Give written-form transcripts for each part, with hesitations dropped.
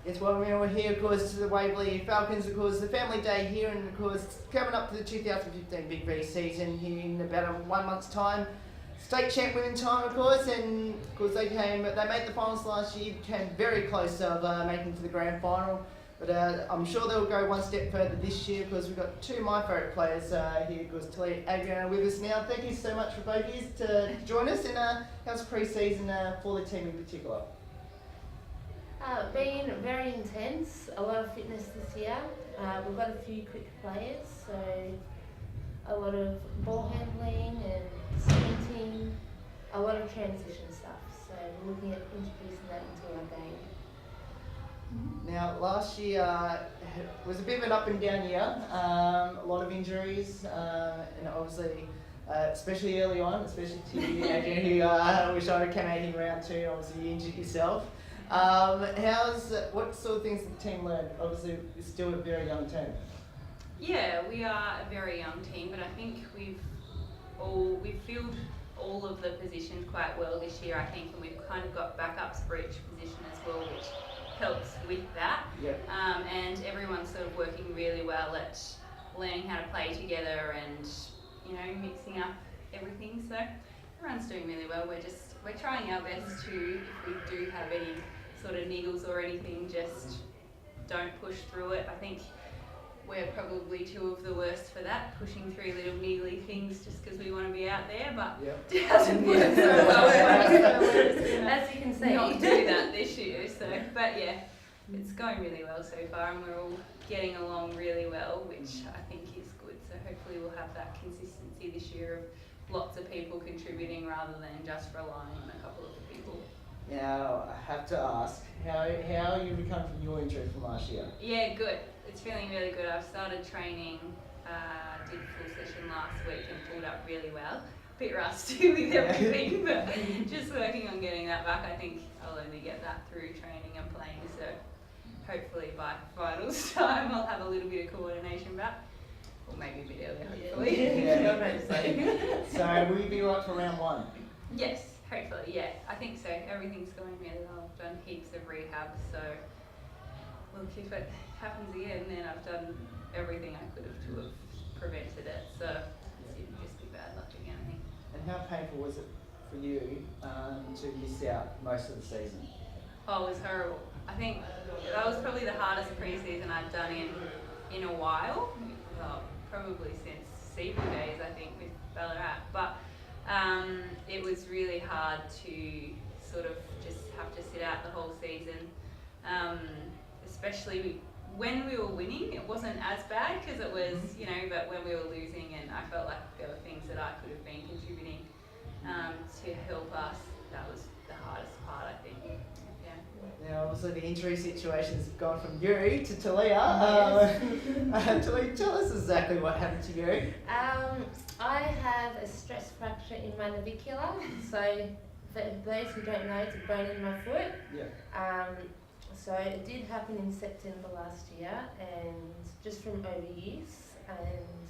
Yes, well, we're here, of course, to the Waverley Falcons, of course, the family day here, and of course, coming up to the 2015 Big V season here in about a 1 month's time. State champ women time, of course, and of course they made the finals last year, came very close of making it to the grand final. But I'm sure they'll go one step further this year because we've got two of my favourite players here, of course, Talia and Adriana with us now. Thank you so much for both of you to join us. And how's pre-season for the team in particular? Been very intense, a lot of fitness this year. We've got a few quick players, so a lot of ball handling and sprinting, a lot of transition stuff. So we're looking at introducing that into our game. Now, last year was a bit of an up and down year, a lot of injuries, and obviously, especially early on, especially to you, Adrian, who I wish I came out in round two, and obviously you injured yourself. What sort of things did the team learn? Obviously, it's still a very young team. Yeah, we are a very young team, but I think we've filled all of the positions quite well this year, I think, and we've kind of got backups for each position as well, which helps with that. Yep. And everyone's sort of working really well at learning how to play together and, mixing up everything. So everyone's doing really well. We're trying our best to, if we do have any sort of niggles or anything, just don't push through it. I think we're probably two of the worst for that, pushing through little niggly things just because we want to be out there, but it hasn't worked so well. As you can see. Not do that this year, but yeah, it's going really well so far, and we're all getting along really well, which I think is good. So hopefully we'll have that consistency this year of lots of people contributing rather than just relying on a couple of people. Now, I have to ask, how you recovered from your injury from last year? Yeah, good. It's feeling really good. I've started training, did a full session last week and pulled up really well. Bit rusty with everything, but just working on getting that back. I think I'll only get that through training and playing, so hopefully by finals time I'll have a little bit of coordination back. Or maybe a bit earlier, hopefully. So will you be right for round one? Yes, hopefully, yeah. I think so. Everything's going really well. I've done heaps of rehab, so look, if it happens again, then I've done everything I could have to have prevented it. So it'd just be bad luck again, I think. And how painful was it for you to miss out most of the season? Oh, it was horrible. I think that was probably the hardest pre-season I've done in a while. Well, probably since SEABL days, I think, with Ballarat. But it was really hard to sort of just have to sit out the whole season. Especially when we were winning, it wasn't as bad because it was, but when we were losing, and I felt like there were things that I could have been contributing to help us, that was the hardest part, I think. Yeah. Now, obviously, the injury situation's gone from you to Talia. Yes. Talia, tell us exactly what happened to you. I have a stress fracture in my navicular, so for those who don't know, it's a bone in my foot. Yeah. So it did happen in September last year, and just from overuse, and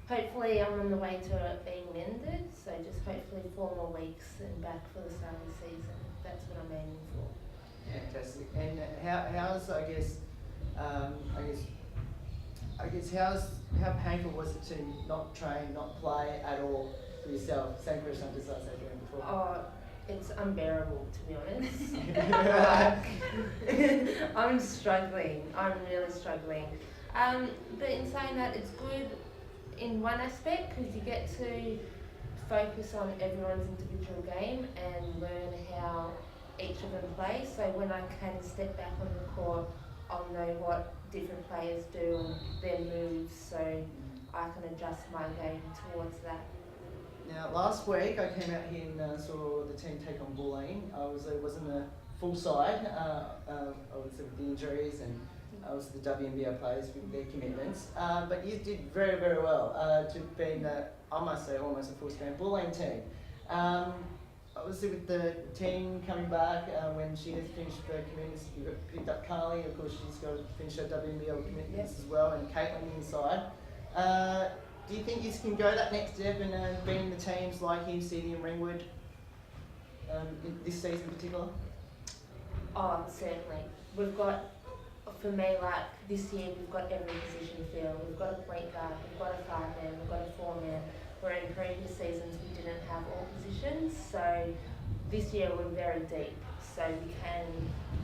hopefully I'm on the way to it being mended, so just hopefully 4 more weeks and back for the start of the season. That's what I'm aiming for. Fantastic. And how's how painful was it to not train, not play at all for yourself? Same question I just asked Adrian before. Oh, it's unbearable, to be honest. I'm struggling. I'm really struggling. But in saying that, it's good in one aspect because you get to focus on everyone's individual game and learn how each of them play. So when I can step back on the court, I'll know what different players do and their moves, so I can adjust my game towards that. Now, last week I came out here and saw the team take on Bulleen. It wasn't a full side, obviously with the injuries and obviously the WNBA players with their commitments. But you did very, very well to being, I must say, almost a full-strength Bulleen team. Obviously with the team coming back, when she has finished her commitments, you got picked up Carly, of course she's got to finish her WNBA commitments as well, and Caitlin inside. Do you think you can go that next step and beating the teams like City and Ringwood this season in particular? Oh, certainly. We've got, for me, like this year, we've got every position filled. We've got a point guard, we've got a 5-man, we've got a 4-man. Where in previous seasons we didn't have all positions, so this year we're very deep. So we can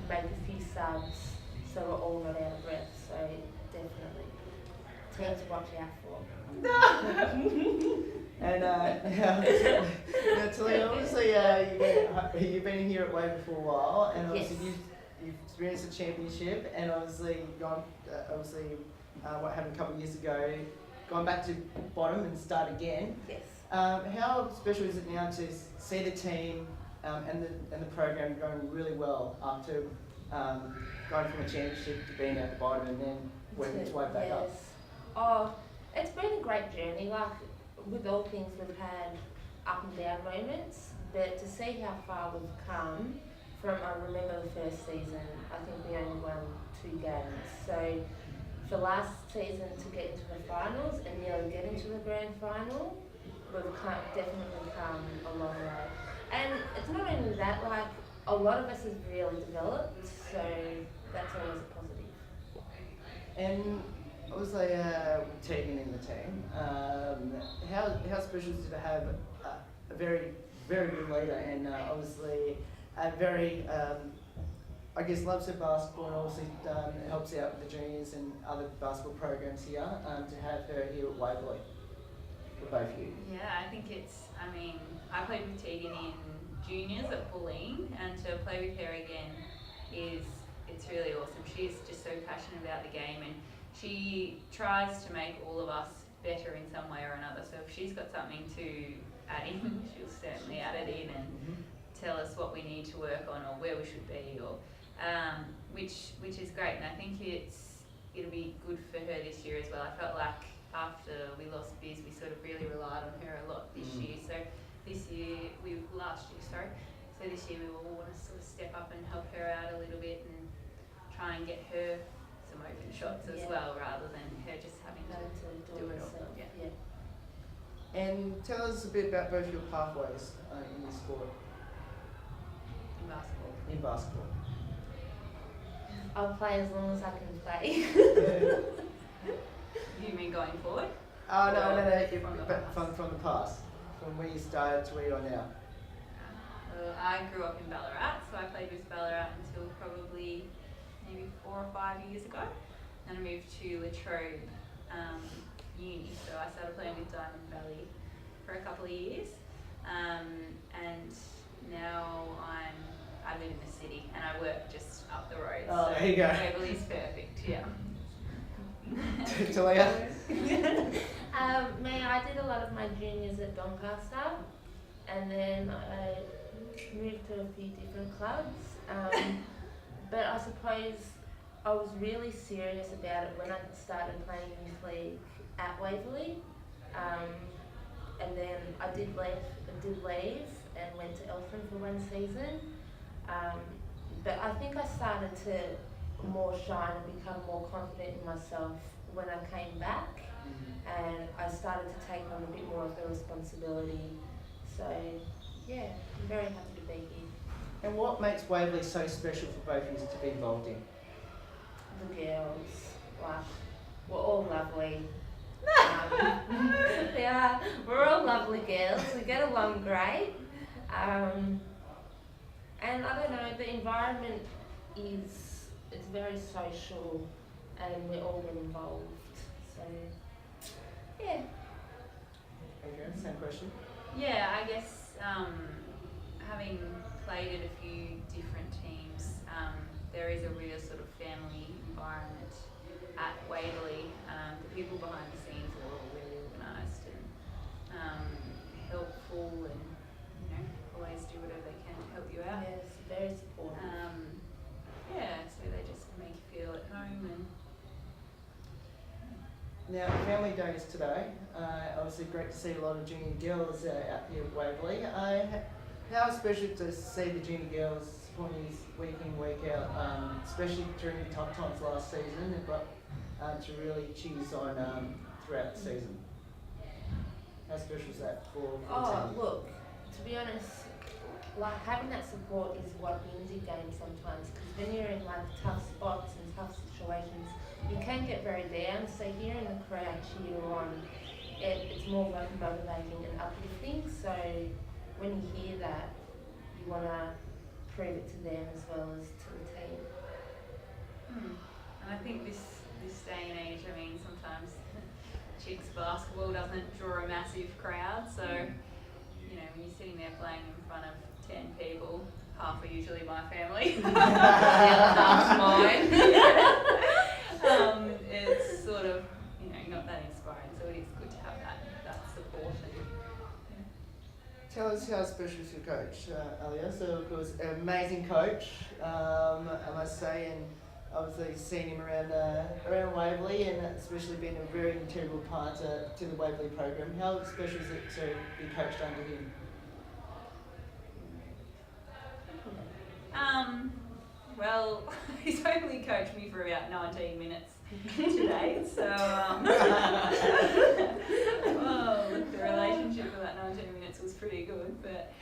make a few subs, so we're all not out of breath. So definitely, team to watch out for. And now Talia, obviously you've been here at Waverley for a while, and obviously Yes. you've experienced the championship, and obviously gone what happened a couple of years ago, gone back to bottom and start again. Yes. How special is it now to see the team and the program going really well after going from a championship to being at the bottom and then working its way back up? Oh, it's been a great journey. Like with all things, we've had up and down moments, but to see how far we've come from, I remember the first season, I think we only won 2 games. So for last season to get into the finals and nearly get into the grand final, we've definitely come a long way. And it's not only that, like a lot of us have really developed, so that's always a positive. And obviously, with Tegan in the team, how special is it to have a very, very good leader and obviously a very, I guess, loves her basketball and obviously helps out with the juniors and other basketball programs here, to have her here at Waverley for both of you? Yeah, I think I played with Tegan in juniors at Bulleen, and to play with her again it's really awesome. She's just so passionate about the game, and she tries to make all of us better in some way or another. So if she's got something to add in, she'll certainly add it in and tell us what we need to work on or where we should be, or which is great. And I think it'll be good for her this year as well. I felt like after we lost Biz, we sort of really relied on her a lot this year. So this year, So this year we will want to sort of step up and help her out a little bit and try and get her some open shots as well, rather than her just having to do it all. Yeah. And tell us a bit about both your pathways in this sport, In basketball. in basketball. I'll play as long as I can play. You mean going forward? Oh no, From from the past, from where you started to where you are now. I grew up in Ballarat, so I played with Ballarat until probably maybe 4 or 5 years ago. Then I moved to Latrobe Uni, so I started playing with Diamond Valley for a couple of years. And now I live in the city and I work just up the road. Oh, so there you go. Waverley's perfect, yeah. Talia? I did a lot of my juniors at Doncaster, and then I moved to a few different clubs. But I suppose I was really serious about it when I started playing youth league at Waverley. And then I did leave and went to Eltham for 1 season. But I think I started to more shine and become more confident in myself when I came back, and I started to take on a bit more of the responsibility. So yeah, I'm very happy to be here. And what makes Waverley so special for both of you to be involved in? The girls, like, we're all lovely. Yeah, we're all lovely girls. We get along great. And I don't know, the environment it's very social, and we're all involved. So yeah. Adrian, same question. Yeah, I guess having played at a few different teams, there is a real sort of family environment at Waverley. The people behind the scenes are all really organised and helpful, and always do whatever they can to help you out. Yes, very supportive. So they just make you feel at home. And Now, Family Day is today. Obviously, great to see a lot of junior girls out here at Waverley. How special to see the junior girls supporting you week in, week out, especially during the tough times last season, but to really cheers on throughout the season. How special is that for the team? Look, to be honest, like having that support is what wins your game sometimes, because when you're in like tough spots and tough situations, you can get very down. So hearing the crowd cheer you on, it's more like motivating and uplifting. So when you hear that, you want to prove it to them as well as to the team. And I think this day and age, I mean, sometimes chicks basketball doesn't draw a massive crowd, so you know, when you're sitting there playing in front of 10 people, half are usually my family. The other half's mine. It's sort of, you know, not that inspiring, so it is good to have that support. And, Tell us how special is your coach, Alia. So, of course, an amazing coach, I must say, and obviously seen him around Waverley, and especially being a very integral part to the Waverley program. How special is it to be coached under him? Well, he's only coached me for about 19 minutes today, so well, the relationship for that 19 minutes was pretty good, but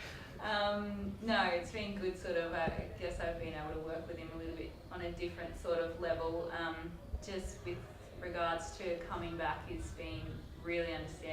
no, it's been good sort of, I guess I've been able to work with him a little bit on a different sort of level, just with regards to coming back. He's been really understanding